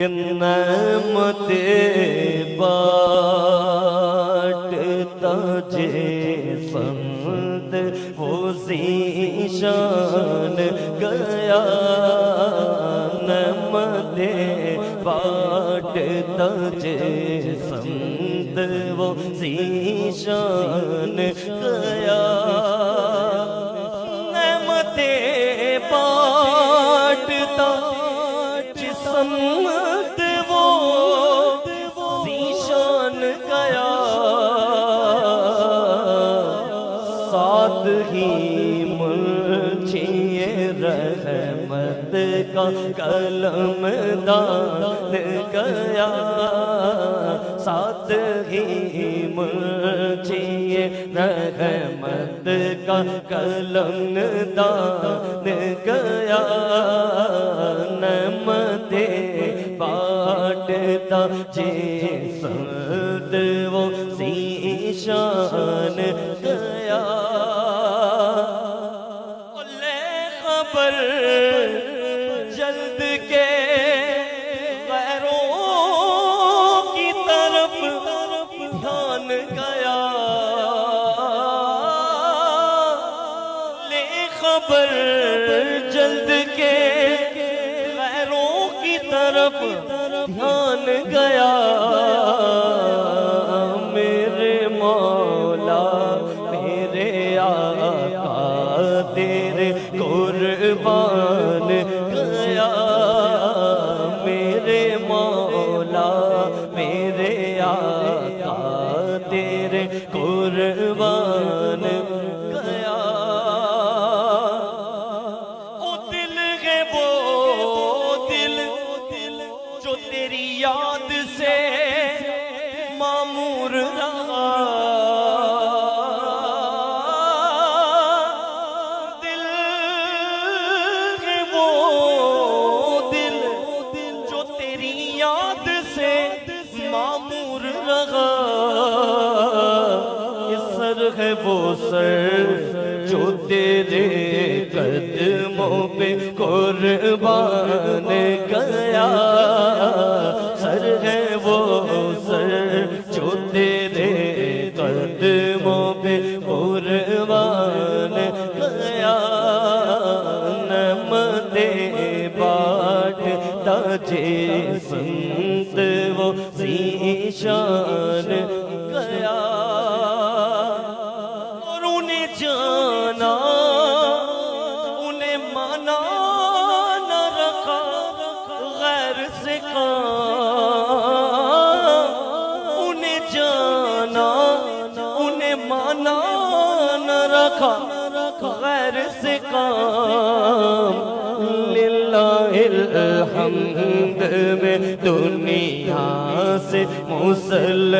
نعمت بانٹتا جسمت وہ ذیشان گیا، نعمت بانٹتا جسمت وہ ذیشان گیا، نعمت بانٹتا جسمت ساتھ ہی مجھے رحمت کا قلم دان گیا، ساتھ ہی مجھے رحمت کا قلم دان گیا، نعمت بانٹتا جسمت وہ ذیشان گیا، لے خبر جلد کے غیروں کی طرف دھیان گیا، لے خبر جلد کے غیروں کی طرف دھیان گیا، میرے مولا میرے آقا تیرے قربان گیا، میرے مولا میرے آقا تیرے قربان گیا، او دل ہے وہ دل جو تیری یاد سے معمور رہا، دل ہے وہ دل جو تیری یاد سے معمور رہا، یہ سر ہے وہ سر جو تیرے قدموں پہ قربان گیا، سر ہے وہ سر جو تیرے قدموں پہ قربان گیا، نعمت بانٹتا جسمت وہ ذیشان گیا، اور انہیں جانا انہیں مانا نہ رکھا غیر سے کام، انہیں جانا انہیں مانا نہ رکھا غیر سے کام، للہ الحمد میں دنیا سے مسلم